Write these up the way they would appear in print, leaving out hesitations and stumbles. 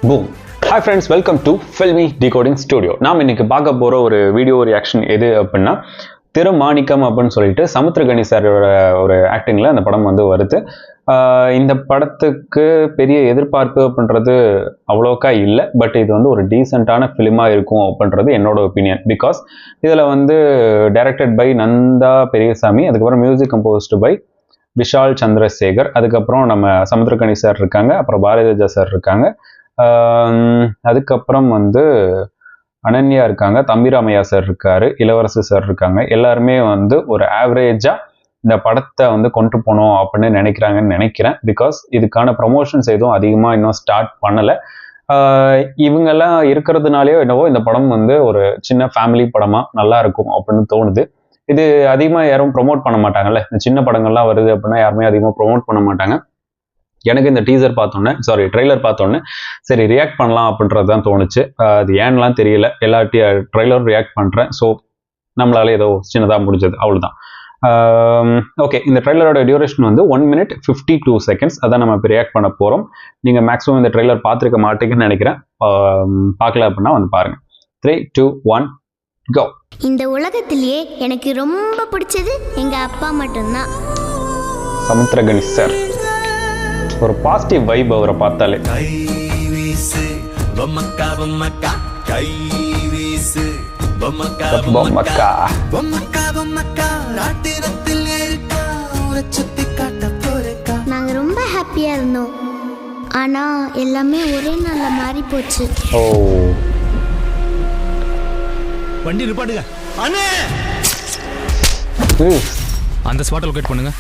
Boom. Hi friends, welcome to Filmy Decoding Studio. நாம் இன்னைக்கு பார்க்க போற ஒரு வீடியோ ரியாக்ஷன் எது அப்படின்னா திருமாணிக்கம் அப்படின்னு சொல்லிட்டு சமுத்திரகனி சாரோட ஒரு ஆக்டிங்ல அந்த படம் வந்து வருது. இந்த படத்துக்கு பெரிய எதிர்பார்ப்பு அப்படின்றது அவ்வளோக்கா இல்லை, பட் இது வந்து ஒரு டீசெண்டான ஃபிலிமாக இருக்கும் அப்படின்றது என்னோட ஒப்பீனியன். பிகாஸ் இதில் வந்து டைரக்டட் பை நந்தா பெரியசாமி, அதுக்கப்புறம் music composed by Vishal Chandrasekhar, அதுக்கப்புறம் நம்ம சமுத்திரகனி சார் இருக்காங்க, அப்புறம் பாரதிராஜா சார் இருக்காங்க, அதுக்கப்புறம் வந்து அனன்யா இருக்காங்க, தம்பிராமையா சார் இருக்காரு, இளவரசு சார் இருக்காங்க. எல்லாருமே வந்து ஒரு ஆவரேஜா இந்த படத்தை வந்து கொண்டு போனோம் அப்படின்னு நினைக்கிறாங்கன்னு நினைக்கிறேன். பிகாஸ் இதுக்கான ப்ரமோஷன்ஸ் எதுவும் அதிகமாக இன்னும் ஸ்டார்ட் பண்ணலை. இவங்கெல்லாம் இருக்கிறதுனாலேயோ என்னவோ இந்த படம் வந்து ஒரு சின்ன ஃபேமிலி படமாக நல்லா இருக்கும் அப்படின்னு தோணுது. இது அதிகமாக யாரும் ப்ரொமோட் பண்ண மாட்டாங்கல்ல, சின்ன படங்கள்லாம் வருது அப்படின்னா யாருமே அதிகமாக ப்ரொமோட் பண்ண மாட்டாங்க. எனக்கு இந்த ட்ரெய்லர் பார்த்தோன்னே சரி ரியாக்ட் பண்ணலாம் அப்படின்றது தான் தோணுச்சு. அது ஏன்லாம் தெரியல, எல்லா ட்ரெய்லரும் ரியாக்ட் பண்ணுறேன். ஸோ நம்மளால ஏதோ சின்னதாக முடிஞ்சது, அவ்வளோதான். ஓகே, இந்த ட்ரெய்லரோட டியூரேஷன் வந்து 1 minute 52 seconds. அதான் நம்ம இப்போ ரியாக்ட் பண்ண போகிறோம். நீங்கள் மேக்ஸிமம் இந்த ட்ரெய்லர் பார்த்துருக்க மாட்டீங்கன்னு நினைக்கிறேன். பார்க்கல அப்படின்னா வந்து பாருங்கள். 3, 2, 1 கோ. இந்த உலகத்திலேயே எனக்கு ரொம்ப பிடிச்சது எங்கள் அப்பா மட்டும்தான். சமுத்திரகனி சார் ஒரு பாசிட்டிவ் வைப் அவரை பார்த்தாலே. நாங்க ரொம்ப ஹாப்பியா இருந்தோம், ஆனா எல்லாமே ஒரே நாள்ல மாறி போச்சு. ஓ, வண்டி நிப்பாட்டுங்க அண்ணே, அந்த ஸ்பாட்டை லொகேட் பண்ணுங்க.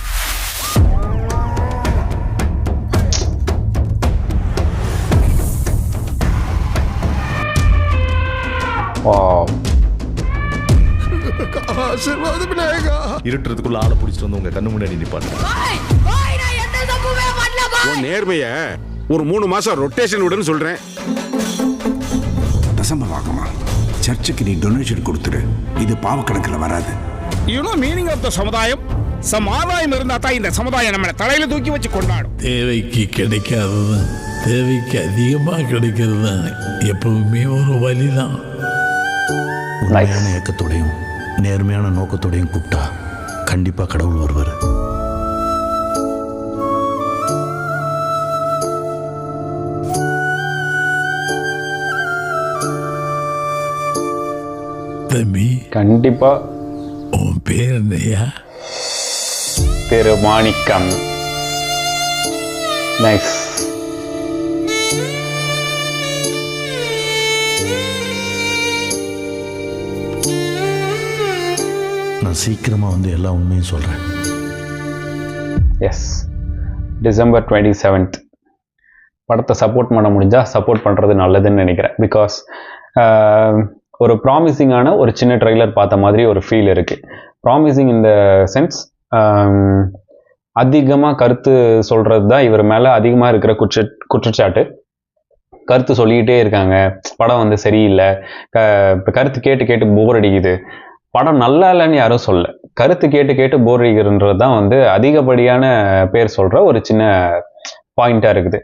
இருட்டுறதுக்குள்ள ஆளை பிடிச்சிட்டு வந்து உங்க கண்ணு முன்னாடி நிப்பாட்டு. நேர்மைய ஒரு 3 மாசம் ரொட்டேஷன் விடுன்னு சொல்றேன். தசமபாகமா சர்ச்சுக்கு நீ டொனேஷன் கொடுத்துரு, இது பாவக்கணக்கில் வராது. You know meaning of the சமுதாயம். சமாதாயம் இருந்தா தான் இந்த சமுதாயம் நம்மளை தலையில தூக்கி வச்சு கொண்டாடும். தேவைக்கு கிடைக்காததான் தேவைக்கு அதிகமாக கிடைக்கிறது தான் எப்பவுமே ஒரு வழிதான். உண்மையான இயக்கத்தோடையும் நேர்மையான நோக்கத்தோடையும் கூப்பிட்டா கண்டிப்பா கடவுள் வருவார். தம்பி, கண்டிப்பா. உன் பேர் என்னையா? திருமாணிக்கம். நைஸ். நான் சீக்கிரமா வந்து எல்லா உண்மையும் சொல்றேன். எஸ், December 27th படத்தை சப்போர்ட் பண்ண முடிஞ்சா சப்போர்ட் பண்ணுறது நல்லதுன்னு நினைக்கிறேன். பிகாஸ் ஒரு ப்ராமிசிங்கான ஒரு சின்ன ட்ரெய்லர் பார்த்த மாதிரி ஒரு ஃபீல் இருக்குது. ப்ராமிசிங் இந்த சென்ஸ், அதிகமாக கருத்து சொல்கிறது தான் இவர் மேலே அதிகமாக இருக்கிற குற்றச்சாட்டு. கருத்து சொல்லிக்கிட்டே இருக்காங்க, படம் வந்து சரியில்லை, கருத்து கேட்டு கேட்டு போர் அடிக்குது, படம் நல்லா இல்லைன்னு யாரும் சொல்ல, கருத்து கேட்டு கேட்டு போர் அடிக்கிறன்றது தான் வந்து அதிகப்படியான பேர் சொல்கிற ஒரு சின்ன பாயிண்டாக இருக்குது.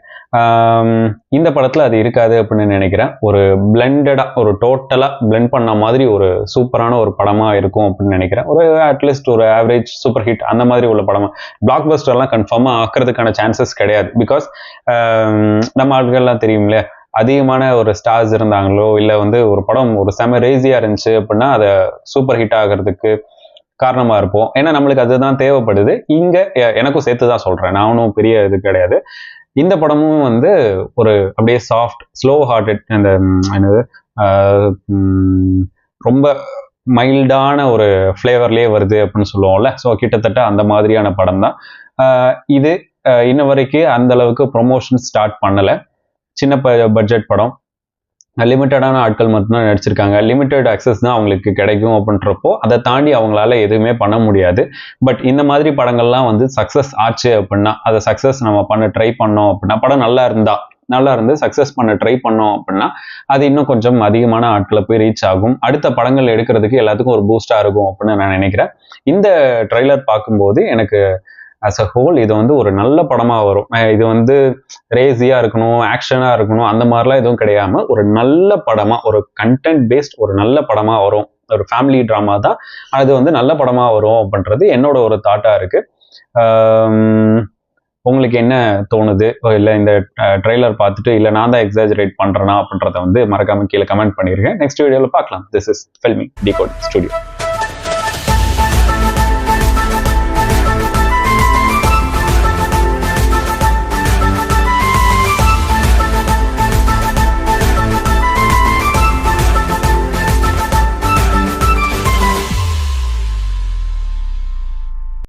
இந்த படத்தில் அது இருக்காது அப்படின்னு நினைக்கிறேன். ஒரு பிளெண்டடாக, ஒரு டோட்டலாக பிளெண்ட் பண்ண மாதிரி ஒரு சூப்பரான ஒரு படமாக இருக்கும் அப்படின்னு நினைக்கிறேன். ஒரு அட்லீஸ்ட் ஒரு ஆவரேஜ் சூப்பர் ஹிட் அந்த மாதிரி உள்ள படமாக, பிளாக் பஸ்டர்லாம் கன்ஃபார்மாக ஆக்கிறதுக்கான சான்சஸ் கிடையாது. பிகாஸ் நம்ம ஆட்கள்லாம் தெரியும்ல, அதிகமான ஒரு ஸ்டார்ஸ் இருந்தாங்களோ இல்லை வந்து ஒரு படம் ஒரு செம ரேசியாக இருந்துச்சு அப்படின்னா அதை சூப்பர் ஹிட் ஆகிறதுக்கு காரணமாக இருப்போம். ஏன்னா நம்மளுக்கு அதுதான் தேவைப்படுது. இங்கே எனக்கும் சேர்த்து தான் சொல்கிறேன், நான் ஒன்றும் பெரிய இது கிடையாது. இந்த படமும் வந்து ஒரு அப்படியே சாஃப்ட் ஸ்லோ ஹார்ட்டட், அந்த என்னது ரொம்ப மைல்டான ஒரு ஃப்ளேவர்லேயே வருது அப்படின்னு சொல்லுவோம்ல. ஸோ கிட்டத்தட்ட அந்த மாதிரியான படம் தான் இது. இன்ன வரைக்கும் அந்த அளவுக்கு ப்ரொமோஷன் ஸ்டார்ட் பண்ணலை. சின்ன பட்ஜெட் படம், லிமிட்டடான ஆட்கள் மட்டும்தான் நடிச்சிருக்காங்க, லிமிட்டட் அக்சஸ் தான் அவங்களுக்கு கிடைக்கும் அப்படின்றப்போ அதை தாண்டி அவங்களால எதுவுமே பண்ண முடியாது. பட் இந்த மாதிரி படங்கள்லாம் வந்து சக்ஸஸ் ஆச்சு அப்படின்னா, அதை சக்ஸஸ் நம்ம பண்ண ட்ரை பண்ணோம் அப்படின்னா, படம் நல்லா இருந்து சக்ஸஸ் பண்ண ட்ரை பண்ணோம் அப்படின்னா அது இன்னும் கொஞ்சம் அதிகமான ஆட்களை போய் ரீச் ஆகும். அடுத்த படங்கள் எடுக்கிறதுக்கு எல்லாத்துக்கும் ஒரு பூஸ்டாக இருக்கும் அப்படின்னு நான் நினைக்கிறேன். இந்த ட்ரெய்லர் பார்க்கும்போது எனக்கு ஆஸ் அ ஹோல் இது வந்து ஒரு நல்ல படமாக வரும். இது வந்து ரேசியாக இருக்கணும், ஆக்ஷனாக இருக்கணும், அந்த மாதிரிலாம் எதுவும் கிடையாமல் ஒரு நல்ல படமாக, ஒரு கண்டென்ட் பேஸ்ட் ஒரு நல்ல படமாக வரும். ஒரு ஃபேமிலி ட்ராமா தான், அது வந்து நல்ல படமாக வரும் அப்படின்றது என்னோட ஒரு தாட்டாக இருக்குது. உங்களுக்கு என்ன தோணுது? இல்லை இந்த ட்ரெய்லர் பார்த்துட்டு இல்லை நான் தான் எக்ஸாஜரேட் பண்ணுறேனா அப்படின்றத வந்து மறக்காமல் கீழே கமெண்ட் பண்ணியிருக்கேன். நெக்ஸ்ட் வீடியோவில் பார்க்கலாம். This is filmi decode studio.